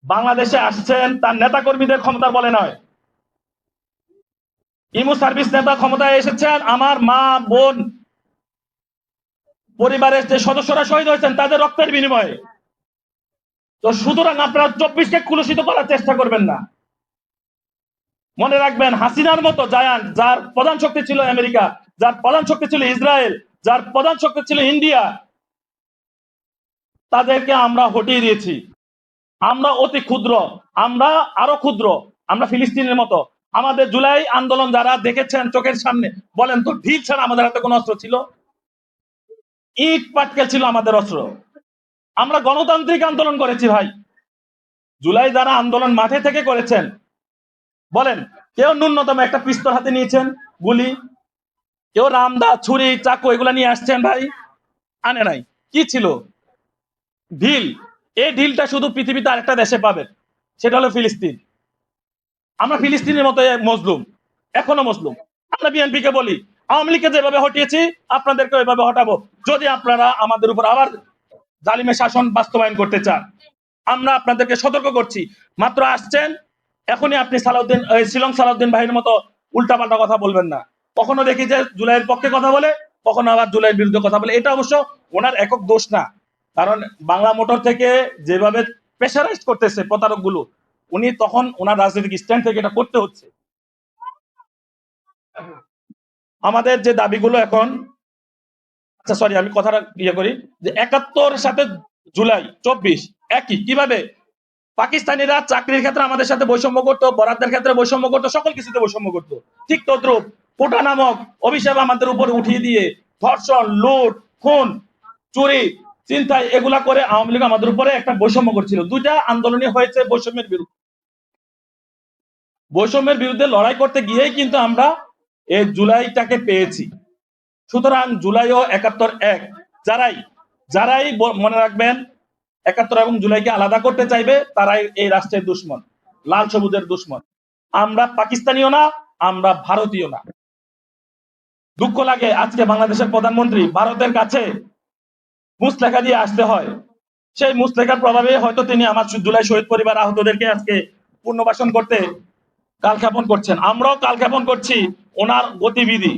বাংলাদেশে আসছেন তার নেতা কর্মীদের ক্ষমতার বলে নয়। ইমু সার্ভিস নেতা ক্ষমতায় এসেছেন আমার মা বোন পরিবারের যে সদস্যরা শহীদ হয়েছেন তাদের রক্তের বিনিময়ে। তো সুতরাং আপনারা 24কে কুলুষিত করার চেষ্টা করবেন না। মনে রাখবেন হাসিনার মতো জায়ান্ট, যার প্রধান শক্তি ছিল আমেরিকা, যার প্রধান শক্তি ছিল ইসরায়েল, যার প্রধান শক্তি ছিল ইন্ডিয়া, তাদেরকে আমরা হটিয়ে দিয়েছি। আমরা অতি ক্ষুদ্র, আমরা আরো ক্ষুদ্র, আমরা ফিলিস্তিনের মতো। আমাদের জুলাই আন্দোলন যারা দেখেছেন চোখের সামনে, বলেন তো ঢিল ছাড়া আমাদের হাতে কোন অস্ত্র ছিল? ইট পাটকেল ছিল আমাদের অস্ত্র। আমরা গণতান্ত্রিক আন্দোলন করেছি ভাই। জুলাই যারা আন্দোলন মাঠে থেকে করেছেন, বলেন কেউ ন্যূনতম একটা পিস্তল হাতে নিয়েছেন, গুলি? কেউ রামদা, ছুরি, চাকু এগুলা নিয়ে আসছেন ভাই? আনে নাই। কি ছিল? ঢিল। এই ঢিলটা শুধু পৃথিবীতে আরেকটা দেশে পাবেন, সেটা হলো ফিলিস্তিন। আমরা ফিলিস্তিনের মতো মজলুম, এখনো মজলুম। আমরা বিএনপিকে বলি, আওয়ামী লীগকে যেভাবে হটিয়েছি আপনাদেরকে ওইভাবে হটাবো, যদি আপনারা আমাদের উপর আবার জালিমের শাসন বাস্তবায়ন করতে চান। আমরা আপনাদেরকে সতর্ক করছি। মাত্র আসছেন, এখনই আপনি সালাউদ্দিন, শিলং সালাউদ্দিন ভাইয়ের মতো উল্টাপাল্টা কথা বলবেন না। কখনো দেখি যে জুলাইয়ের পক্ষে কথা বলে, কখনো আবার জুলাইয়ের বিরুদ্ধে কথা বলে। এটা অবশ্য ওনার একক দোষ না, কারণ বাংলা মোটর থেকে যেভাবে প্রেশারাইজ করতেছে প্রতারক গুলো, উনি তখন ওনার রাজনৈতিক স্ট্যান্ড থেকে এটা করতে হচ্ছে। আমাদের যে দাবিগুলো এখন, আচ্ছা সরি আমি কথাটা ইয়ে করি, যে 71 সাথে জুলাই 24 একই। কিভাবে? পাকিস্তানিরা চাকরির ক্ষেত্রে আমাদের সাথে বৈষম্য করতো, বরাদ্দের ক্ষেত্রে বৈষম্য করতো, সকল কিছুতে বৈষম্য করতো। ঠিক তদ্রুপ কোটা নামক অভিশাপ আমাদের উপর উঠিয়ে দিয়ে ধর্ষণ, লুট, খুন, চুরি, চিন্তায় এগুলা করে আওয়ামী লীগ আমাদের উপরে একটা বৈষম্য করছিল। দুইটা আন্দোলনই হয়েছে বৈষম্যের বিরুদ্ধে। বৈষম্যের বিরুদ্ধে লড়াই করতে গিয়েই কিন্তু আমরা এই জুলাইটাকে পেয়েছি। সুতরাং জুলাই ও 71 এক। যারাই যারাই মনে রাখবেন 71 এবং জুলাইকে আলাদা করতে চাইবে, তারাই এই রাষ্ট্রের দুশ্মন, লাল সবুজের দুশ্মন। আমরা পাকিস্তানিও না, আমরা ভারতীয় না। দুঃখ লাগে আজকে বাংলাদেশের প্রধানমন্ত্রী ভারতের কাছে মুচলেখা দিয়ে আসতে হয়। সেই মুচলেখার প্রভাবে হয়তো তিনি আমার জুলাই শহীদ পরিবার আহতদেরকে আজকে পুনর্বাসন করতে কালক্ষেপণ করছেন। আমরাও কালক্ষেপণ করছি ওনার গতিবিধি।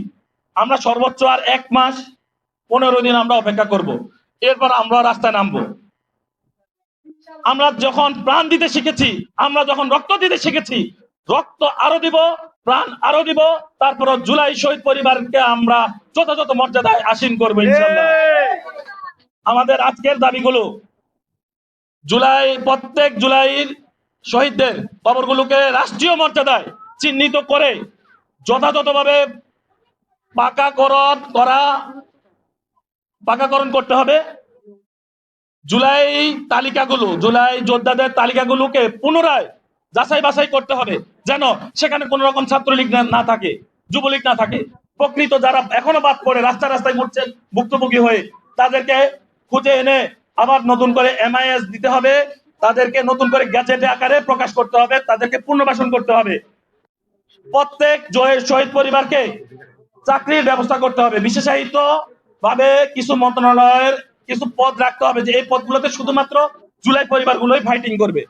আমরা সর্বোচ্চ আর 1 মাস 15 দিন আমরা অপেক্ষা করব, এরপর আমরা রাস্তায় নামবো। আমরা যখন প্রাণ দিতে শিখেছি, আমরা যখন রক্ত দিতে শিখেছি, রক্ত আরো দিব, প্রাণ আরো দিব, তারপর জুলাই শহীদ পরিবারকে আমরা যথাযথ মর্যাদায় আসীন করবো ইনশাআল্লাহ। আমাদের আজকের দাবিগুলো, জুলাই, প্রত্যেক জুলাইয়ের শহীদদের কবরগুলোকে রাষ্ট্রীয় মর্যাদায় চিহ্নিত করে যথাযথভাবে পাকাকরণ করতে হবে। জুলাই তালিকাগুলো, জুলাই যোদ্ধাদের তালিকাগুলোকে পুনরায় যাচাই বাছাই করতে হবে, যেন সেখানে কোন রকম ছাত্রলীগ না থাকে, যুবলীগ না থাকে। প্রকৃত যারা এখনো বাদ পড়ে রাস্তায় রাস্তায় ঘুরছেন ভুক্তভোগী হয়ে, তাদেরকে খুঁজে এনে আবার নতুন করে MIS দিতে হবে, তাদেরকে নতুন করে গ্যাজেটে আকারে প্রকাশ করতে হবে, তাদেরকে পুনর্বাসন করতে হবে। প্রত্যেক শহীদ পরিবারকে চাকরির ব্যবস্থা করতে হবে। বিশেষায়িত ভাবে কিছু মন্ত্রণালয়ের কিছু পদ রাখতে হবে, যে এই পদগুলোতে শুধুমাত্র জুলাই পরিবারগুলোই ফাইটিং করবে।